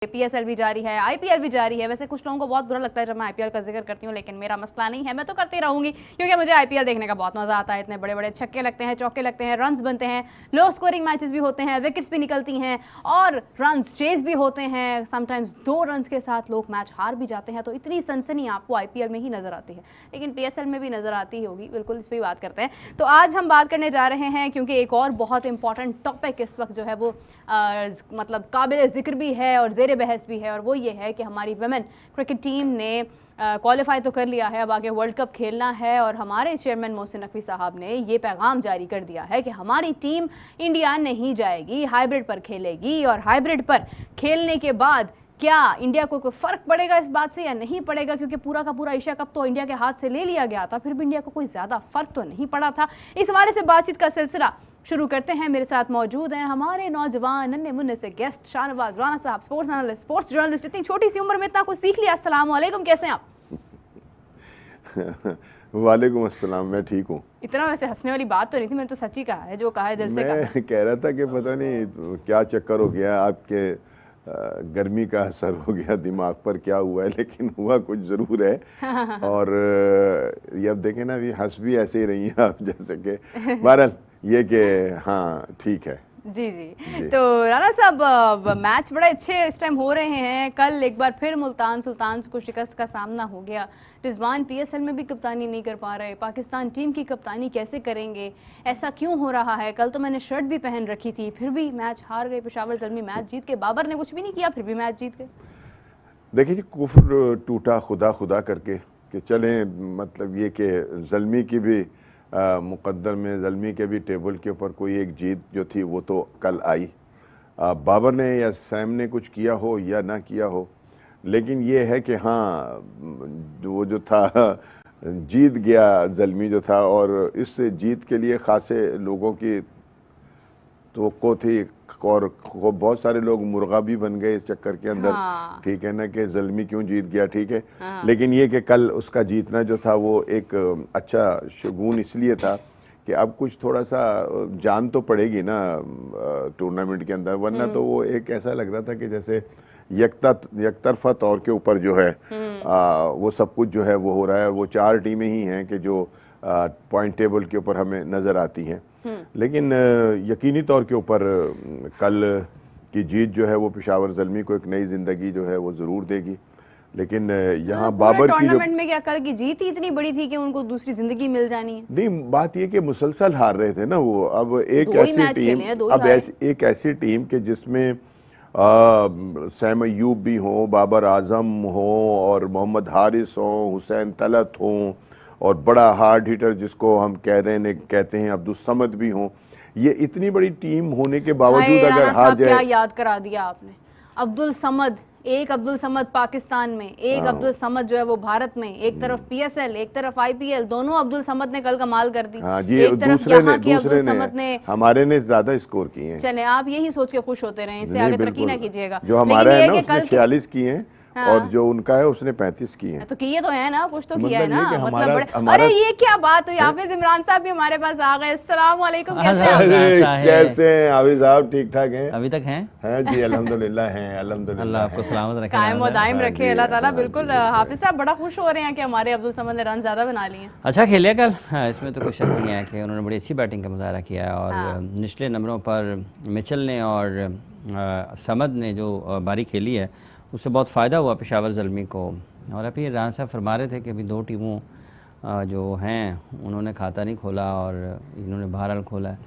PSL भी जारी है, आईपीएल भी जारी है। वैसे कुछ लोगों को बहुत बुरा लगता है जब मैं आईपीएल का जिक्र करती हूँ, लेकिन मेरा मसला नहीं है, मैं तो करती रहूंगी क्योंकि मुझे आईपीएल देखने का बहुत मजा आता है। इतने बड़े बड़े छक्के लगते हैं, चौके लगते हैं, रन्स बनते हैं, लो स्कोरिंग मैचेस भी होते हैं, विकेट्स भी निकलती हैं और रन्स चेज भी होते हैं। समटाइम्स 2 रन्स के साथ लोग मैच हार भी जाते हैं। तो इतनी सनसनी आपको आईपीएल में ही नजर आती है, लेकिन पीएसएल में भी नजर आती होगी। बिल्कुल, इस पर भी बात करते हैं। तो आज हम बात करने जा रहे हैं क्योंकि एक और बहुत इंपॉर्टेंट टॉपिक इस वक्त जो है वो मतलब काबिल जिक्र भी है और ज़ेर बहस भी है, और वो ये है कि हमारी वुमेन क्रिकेट टीम ने क्वालिफाई तो कर लिया है, अब आगे वर्ल्ड कप खेलना है। और हमारे चेयरमैन मोहसिन नकवी साहब ने ये पैगाम जारी कर दिया है कि हमारी टीम इंडिया नहीं जाएगी, हाइब्रिड पर खेलेगी। और हाइब्रिड पर खेलने के बाद क्या इंडिया को कोई फ़र्क पड़ेगा इस बात से या नहीं पड़ेगा, क्योंकि पूरा का पूरा एशिया कप तो इंडिया के हाथ से ले लिया गया था, फिर भी इंडिया को कोई ज़्यादा फ़र्क तो नहीं पड़ा था। इस हवाले से बातचीत का सिलसिला शुरू करते हैं। मेरे साथ मौजूद हैं हमारे नौजवान नन्हे मुन्ने से गेस्ट शाहनवाज राना साहब, स्पोर्ट्स एनालिस्ट, स्पोर्ट्स जर्नलिस्ट। इतनी छोटी सी उम्र में इतना कुछ सीख लिया। अस्सलाम वालेकुम, कैसे हैं आप? वालेकुम अस्सलाम, मैं ठीक हूँ। इतना वैसे हंसने वाली बात तो नहीं थी, मैंने तो सच्ची कहा है, जो कहा है दिल से कहा। मैं कह रहा था कि पता नहीं क्या चक्कर हो गया, आपके गर्मी का असर हो गया दिमाग पर, क्या हुआ है, लेकिन हुआ कुछ ज़रूर है। और ये अब देखें ना, अभी हंस भी ऐसे ही रही हैं आप, जैसे कि बहरहाल ये कि हाँ ठीक है। जी। तो राना साहब, मैच बड़े अच्छे इस टाइम हो रहे हैं। कल एक बार फिर मुल्तान सुल्तान को शिकस्त का सामना हो गया। रिजवान पीएसएल में भी कप्तानी नहीं कर पा रहे, पाकिस्तान टीम की कप्तानी कैसे करेंगे, ऐसा क्यों हो रहा है? कल तो मैंने शर्ट भी पहन रखी थी, फिर भी मैच हार गए। पेशावर ज़ल्मी मैच जीत के, बाबर ने कुछ भी नहीं किया, फिर भी मैच जीत गए। देखिए जी, कुफ्र टूटा खुदा खुदा करके कि चलें, मतलब ये कि ज़ल्मी की भी मुक़द्दर में, ज़ल्मी के भी टेबल के ऊपर कोई एक जीत जो थी वो तो कल आई। बाबर ने या सैम ने कुछ किया हो या ना किया हो, लेकिन ये है कि हाँ वो जो था जीत गया ज़ल्मी जो था, और इस जीत के लिए ख़ासे लोगों की तो थी, और बहुत सारे लोग मुर्गा भी बन गए इस चक्कर के अंदर। हाँ। ठीक है ना, कि ज़ल्मी क्यों जीत गया, ठीक है। हाँ। लेकिन ये कि कल उसका जीतना जो था वो एक अच्छा शगुन इसलिए था कि अब कुछ थोड़ा सा जान तो पड़ेगी ना टूर्नामेंट के अंदर, वरना तो वो एक ऐसा लग रहा था कि जैसे यकतरफा तौर के ऊपर जो है वो सब कुछ जो है वो हो रहा है। वो 4 टीमें ही हैं कि जो पॉइंट टेबल के ऊपर हमें नज़र आती हैं, लेकिन यकीनी तौर के ऊपर कल की जीत जो है वो पेशावर ज़ल्मी को एक नई ज़िंदगी जो है वो ज़रूर देगी। लेकिन यहाँ बाबर की टूर्नामेंट में क्या कल की जीत ही इतनी बड़ी थी कि उनको दूसरी ज़िंदगी मिल जानी है? नहीं, बात ये कि मुसलसल हार रहे थे ना वो। अब एक ऐसी टीम के जिसमें सैम अय्यूब भी हों, बाबर आजम हो, और मोहम्मद हारिस हों, हुसैन तलत हों, और बड़ा हार्ड हिटर जिसको हम कहते हैं अब्दुल समद भी हों, ये इतनी बड़ी टीम होने के बावजूद अगर हार जाए। क्या याद करा दिया आपने। अब्दुल समद, एक अब्दुल समद पाकिस्तान में, एक अब्दुल समद जो है वो भारत में, एक तरफ पीएसएल, एक तरफ आईपीएल, दोनों अब्दुल समद ने कल कमाल कर दी। हाँ जी, एक तरफ यहाँ के अब्दुल समद ने हमारे ने ज्यादा स्कोर किए हैं। चले, आप यही सोच के खुश होते रहे, इससे आगे तरक्की ना कीजिएगा। जो हमारा है ना उसने 46 किए हैं। हाँ। और जो उनका है उसने 35 किए हैं। तो किए तो है ना, कुछ तो किया है ना, मतलब अरे ये क्या बात हुई। हाफिज इमरान साहब भी हमारे पास आ गए। अस्सलाम वालेकुम, कैसे हैं हाफिज साहब? ठीक ठाक हैं? अभी तक हैं जी, अल्हम्दुलिल्लाह हैं, अल्हम्दुलिल्लाह। अल्लाह आपको सलामत रखे, कायम व दायम रखे अल्लाह ताला। बिल्कुल, हाफिज साहब बड़ा खुश हो रहे हैं कि हमारे अब्दुल समद ने रन ज्यादा बना लिए। अच्छा खेले कल, इसमें तो कुछ शक नहीं है कि उन्होंने बड़ी अच्छी बैटिंग का मुजाहरा किया, और निचले नंबरों पर मिचेल ने और समद ने जो बारी खेली है उससे बहुत फ़ायदा हुआ पेशावर ज़ल्मी को। और अभी राना साहब फरमा रहे थे कि अभी 2 टीमों जो हैं उन्होंने खाता नहीं खोला और इन्होंने बहरहाल खोला है,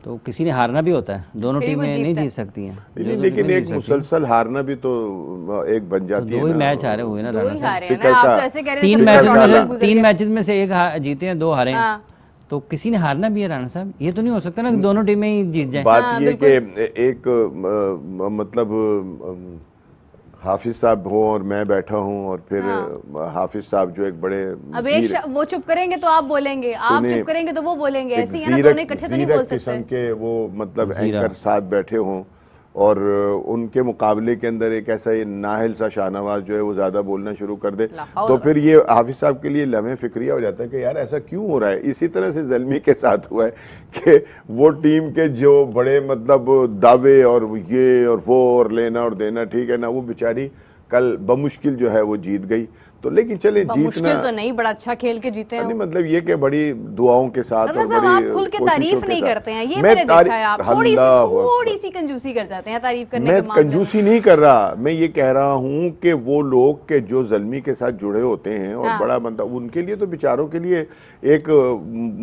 तो किसी ने हारना भी होता है, दोनों टीमें नहीं जीत सकती हैं। लेकिन एक मुसलसल हारना भी तो एक बन जाती है। 2 ही मैच हारे हुए ना राना साहब, 3 मैचेस में से 1 जीते हैं, 2 हारे हैं, तो किसी ने हारना भी है राना साहब। ये तो नहीं हो सकता ना कि दोनों टीमें ही जीत जाएं। बात ये कि एक मतलब हाफिज साहब हो और मैं बैठा हूँ, और फिर हाफिज साहब जो एक बड़े, अब वो चुप करेंगे तो आप बोलेंगे, आप चुप करेंगे तो वो बोलेंगे, ऐसे ही है ना, दोनों इकट्ठे तो नहीं बोल सकते के वो मतलब एंकर साथ बैठे हों, और उनके मुकाबले के अंदर एक ऐसा ये नाहिल सा शाहनवाज जो है वो ज़्यादा बोलना शुरू कर दे, तो फिर ये हाफिज साहब के लिए लम्हे फिक्रिया हो जाता है कि यार ऐसा क्यों हो रहा है। इसी तरह से ज़ल्मी के साथ हुआ है कि वो टीम के जो बड़े मतलब दावे और ये और वो और लेना और देना, ठीक है ना, वो बेचारी कल बमुश्किल जो है वो जीत गई। तो लेकिन चले जीतना तो नहीं, बड़ा अच्छा खेल के जीते हैं। नहीं मतलब ये कि बड़ी दुआओं के साथ और बड़ी आप खुल के तारीफ नहीं करते हैं, ये मैंने देखा है। आप थोड़ी सी कंजूसी कर जाते हैं तारीफ करने के मामले में। मैं कंजूसी नहीं कर रहा, मैं ये कह रहा हूँ कि वो लोग के जो ज़ल्मी के साथ जुड़े होते हैं और बड़ा मतलब उनके लिए तो बेचारों के लिए एक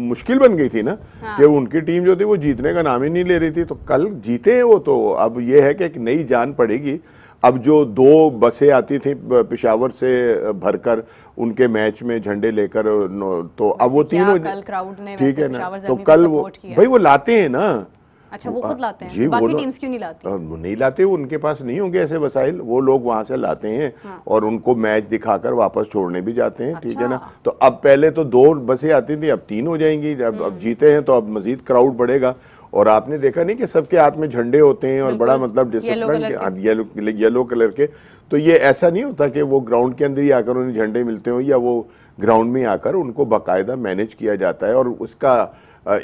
मुश्किल बन गई थी ना कि उनकी टीम जो थी वो जीतने का नाम ही नहीं ले रही थी। तो कल जीते हैं वो, तो अब ये है कि एक नई जान पड़ेगी। अब जो 2 बसें आती थी पेशावर से भरकर उनके मैच में झंडे लेकर, तो अब वो तीनों ठीक है ना, तो कल वो भाई वो लाते हैं ना। अच्छा, वो खुद लाते हैं? जी, बाकी टीम्स क्यों नहीं लाती? नहीं लाते, उनके पास नहीं होंगे ऐसे वसाइल, वो लोग वहां से लाते हैं और उनको मैच दिखाकर वापस छोड़ने भी जाते हैं। ठीक है ना, तो अब पहले तो 2 बसें आती थी, अब 3 हो जाएंगी। अब जीते हैं तो अब मजीद क्राउड बढ़ेगा। और आपने देखा नहीं कि सबके हाथ में झंडे होते हैं और बड़ा मतलब डिसिप्लिन येलो कलर के। तो ये ऐसा नहीं होता कि वो ग्राउंड के अंदर ही आकर उन्हें झंडे मिलते हो, या वो ग्राउंड में आकर उनको बाकायदा मैनेज किया जाता है। और उसका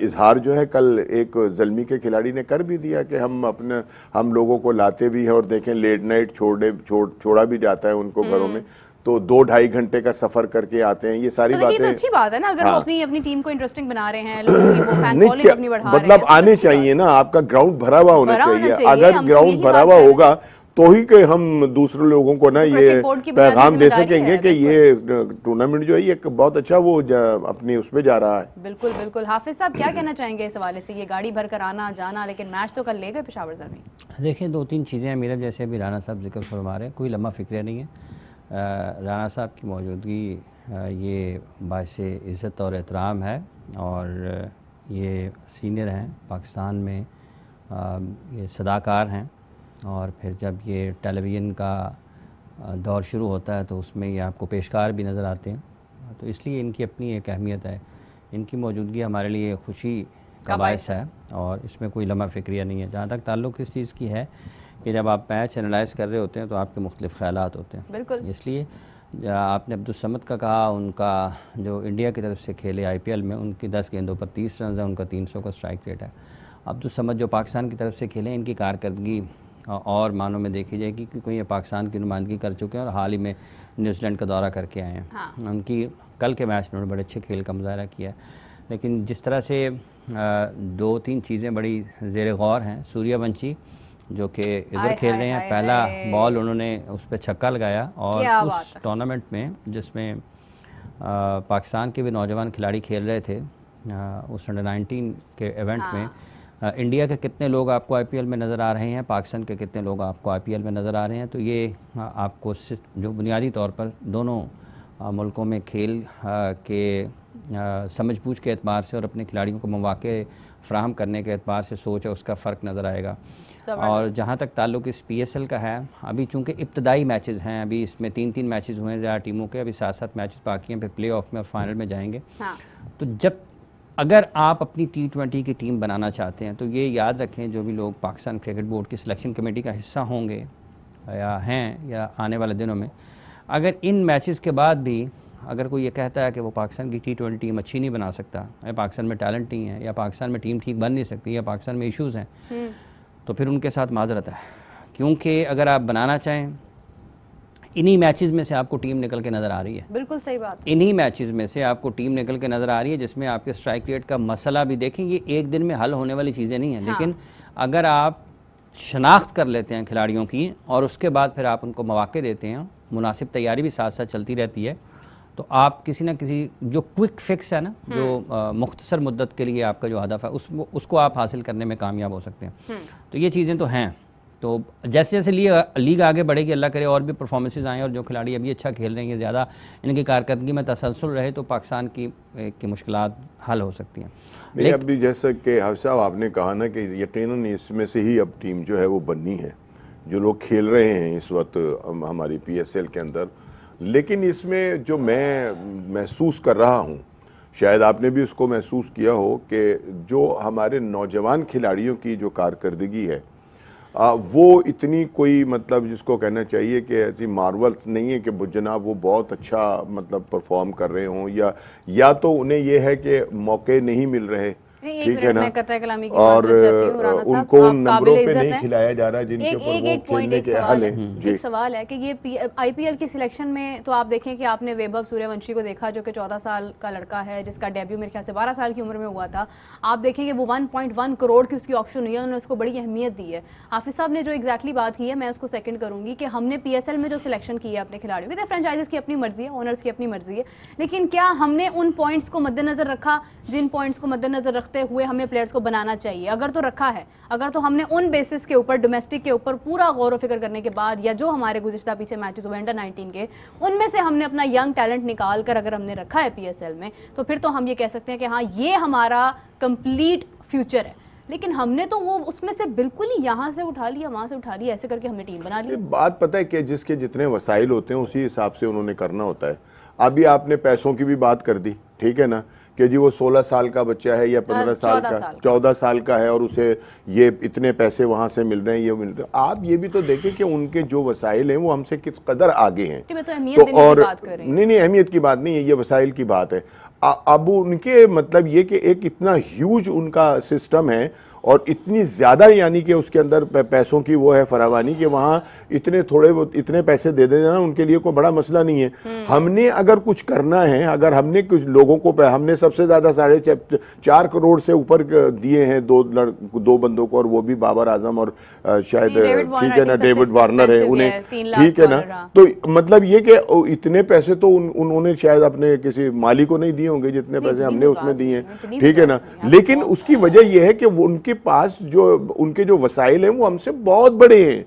इजहार जो है कल एक ज़ल्मी के खिलाड़ी ने कर भी दिया कि हम लोगों को लाते भी हैं और देखें लेट नाइट छोड़ा भी जाता है उनको घरों में, तो 2-2.5 घंटे का सफर करके आते हैं। ये सारी बातें तो अच्छी बात है ना, अगर वो अपनी टीम को इंटरेस्टिंग बना रहे हैं, लोगों की वो फैन फॉलोइंग अपनी बढ़ा रहे हैं, मतलब आने चाहिए ना, आपका ग्राउंड भरा हुआ होना चाहिए। अगर ग्राउंड भरा हुआ होगा तो ही कि हम दूसरे लोगों को ना ये पैगाम दे सकेंगे कि ये टूर्नामेंट जो है ये बहुत अच्छा वो अपनी उसमें जा रहा है। बिल्कुल बिल्कुल। हाफिज साहब क्या कहना चाहेंगे इस हवाले से? ये गाड़ी भर कर आना जाना, लेकिन मैच तो कल ले गए पेशावर ज़ल्मी। देखिए 2-3 चीज़ें हैं मेरा, जैसे अभी राना साहब जिक्र फरमा रहे हैं, कोई लम्हा फिक्र नहीं है। राना साहब की मौजूदगी ये बाइस इज़्ज़त और एहतराम है, और ये सीनियर हैं पाकिस्तान में, ये सदाकार हैं, और फिर जब ये टेलीविज़न का दौर शुरू होता है तो उसमें ये आपको पेशकार भी नज़र आते हैं। तो इसलिए इनकी अपनी एक अहमियत है, इनकी मौजूदगी हमारे लिए खुशी का बायस है और इसमें कोई लम्हा फिक्रिया नहीं है। जहाँ तक ताल्लुक़ इस चीज़ की है कि जब आप मैच एनालाइज़ कर रहे होते हैं तो आपके मुख्तलिफ़ ख़यालात होते हैं। बिल्कुल। इसलिए आपने अब्दुल समद का कहा, उनका जो इंडिया की तरफ से खेले IPL में, उनकी 10 गेंदों पर 30 रन है, उनका 300 का स्ट्राइक रेट है। अब्दुल समद जो पाकिस्तान की तरफ से खेले, इनकी कारकर्दगी और मानों में देखी जाएगी क्योंकि ये पाकिस्तान की नुमाइंदगी कर चुके हैं और हाल ही में न्यूजीलैंड का दौरा करके आए हैं। हाँ। उनकी कल के मैच में बड़े अच्छे खेल का मुजाहरा किया है, लेकिन जिस तरह से 2-3 चीज़ें बड़ी ज़ेर गौर हैं। सूर्यवंशी जो कि इधर खेल रहे हैं, पहला बॉल उन्होंने उस पर छक्का लगाया, और उस टूर्नामेंट में जिसमें पाकिस्तान के भी नौजवान खिलाड़ी खेल रहे थे, उस अंडर 19 के इवेंट में इंडिया के कितने लोग आपको IPL में नज़र आ रहे हैं, पाकिस्तान के कितने लोग आपको IPL में नज़र आ रहे हैं। तो ये आपको जो बुनियादी तौर पर दोनों मुल्कों में खेल के समझ-बूझ के एतबार से और अपने खिलाड़ियों को मौके फ़राहम करने के एतबार से सोच है, उसका फ़र्क नज़र आएगा। और जहाँ तक ताल्लुक़ इस PSL का है, अभी चूँकि इब्तदाई मैचेस हैं, अभी इसमें 3-3 मैचेस हुए हैं 4 टीमों के, अभी 7-7 मैचेस बाकी हैं, फिर प्ले ऑफ में और फाइनल में जाएंगे। हाँ। तो अगर आप अपनी T20 की टीम बनाना चाहते हैं तो ये याद रखें, जो भी लोग पाकिस्तान क्रिकेट बोर्ड की सिलेक्शन कमेटी का हिस्सा होंगे या हैं या आने वाले दिनों में, अगर इन मैचेस के बाद भी अगर कोई ये कहता है कि वो पाकिस्तान की T20 टीम अच्छी नहीं बना सकता, या पाकिस्तान में टैलेंट नहीं है, या पाकिस्तान में टीम ठीक बन नहीं सकती, या पाकिस्तान में इश्यूज़ हैं, तो फिर उनके साथ माजरत है। क्योंकि अगर आप बनाना चाहें, इन्हीं मैचेस में से आपको टीम निकल के नज़र आ रही है। बिल्कुल सही बात। इन्हीं मैचेस में से आपको टीम निकल के नज़र आ रही है जिसमें आपके स्ट्राइक रेट का मसला भी देखें, ये एक दिन में हल होने वाली चीज़ें नहीं हैं। हाँ। लेकिन अगर आप शनाख्त कर लेते हैं खिलाड़ियों की और उसके बाद फिर आप उनको मौके देते हैं, मुनासिब तैयारी भी साथ साथ चलती रहती है, तो आप किसी न किसी जो क्विक फिक्स है ना, जो मुख्तसर मुद्दत के लिए आपका जो हदफ है उसको आप हासिल करने में कामयाब हो सकते हैं। तो ये चीज़ें तो हैं। तो जैसे जैसे लीग आगे बढ़ेगी, अल्लाह करे और भी परफॉर्मेंसेस आएँ और जो खिलाड़ी अभी अच्छा खेल रहे हैं, ज़्यादा इनकी कारकर्दगी में तसलसल रहे, तो पाकिस्तान की मुश्किलात हल हो सकती हैं। लेकिन अभी जैसे कि हाफिज़ साहब आपने कहा ना कि यकीनन इसमें से ही अब टीम जो है वो बननी है, जो लोग खेल रहे हैं इस वक्त हमारी PSL के अंदर। लेकिन इसमें जो मैं महसूस कर रहा हूँ, शायद आपने भी उसको महसूस किया हो, कि जो हमारे नौजवान खिलाड़ियों की जो कारकर्दगी है वो इतनी कोई मतलब जिसको कहना चाहिए कि ऐसी मार्वल्स नहीं है कि जनाब वो बहुत अच्छा मतलब परफॉर्म कर रहे हों, या तो उन्हें ये है कि मौके नहीं मिल रहे, ठीक है ना, और उनको उन नंबरों पे नहीं खिलाया जा रहा जिनके ऊपर वो खेलने के अहल हैं। एक सवाल है कि ये आईपीएल की सिलेक्शन में तो आप देखें कि आपने वैभव सूर्यवंशी को देखा जो कि 14 साल का लड़का है जिसका डेब्यू मेरे ख्याल से 12 साल की उम्र में हुआ था। आप देखें कि वो 1.1 करोड़ की उसकी ऑप्शन हुई है, उन्होंने उसको बड़ी अहमियत दी है। हाफिज साहब ने जो एग्जैक्टली बात की है मैं उसको सेकंड करूंगी कि हमने पीएसएल में जो सिलेक्शन की है अपने खिलाड़ियों की, फ्रेंचाइजीज की अपनी मर्जी है, ओनर्स की अपनी मर्जी है, लेकिन क्या हमने उन पॉइंट्स को मद्देनजर रखा जिन पॉइंट्स को मद्देनजर रखते हुए हमें प्लेयर्स को बनाना चाहिए? अगर तो रखा है, अगर तो हमने उन बेसिस के ऊपर डोमेस्टिक के ऊपर पूरा गौर व फिक्र करने के बाद, या जो हमारे गुज़िश्ता पीछे मैचेस हुए अंडर 19 के उनमें से हमने अपना यंग टैलेंट निकाल कर अगर हमने रखा है पीएसएल में, तो फिर तो हम ये कह सकते हैं कि हाँ ये हमारा कंप्लीट फ्यूचर है। लेकिन हमने तो वो उसमें से बिल्कुल ही यहाँ से उठा लिया वहाँ से उठा लिया, ऐसे करके हमने टीम बना ली। बात पता है कि जिसके जितने वसाइल होते हैं उसी हिसाब से उन्होंने करना होता है। अभी आपने पैसों की भी बात कर दी, ठीक है ना, कि जी वो 16 साल का बच्चा है या 15 साल का, 14 साल का है और उसे ये इतने पैसे वहां से मिल रहे हैं, ये मिल रहे हैं। आप ये भी तो देखें कि उनके जो वसाइल हैं वो हमसे किस कदर आगे हैं। तो और नहीं अहमियत की बात नहीं है, ये वसाइल की बात है। अब उनके मतलब ये कि एक इतना ह्यूज उनका सिस्टम है और इतनी ज़्यादा यानी कि उसके अंदर पैसों की वो है फरावानी कि वहाँ इतने पैसे दे देना उनके लिए कोई बड़ा मसला नहीं है। हमने अगर कुछ करना है, अगर हमने कुछ लोगों को हमने सबसे ज़्यादा 4.5 करोड़ से ऊपर दिए हैं दो बंदों को, और वो भी बाबर आजम और शायद ठीक है ना डेविड वार्नर है उन्हें, ठीक है ना। तो मतलब ये कि इतने पैसे तो उन्होंने शायद अपने किसी माली को नहीं दिए होंगे जितने पैसे हमने उसमें दिए हैं, ठीक है ना। लेकिन उसकी वजह यह है कि उनके पास जो उनके जो वसाइल हैं वो हमसे बहुत बड़े हैं,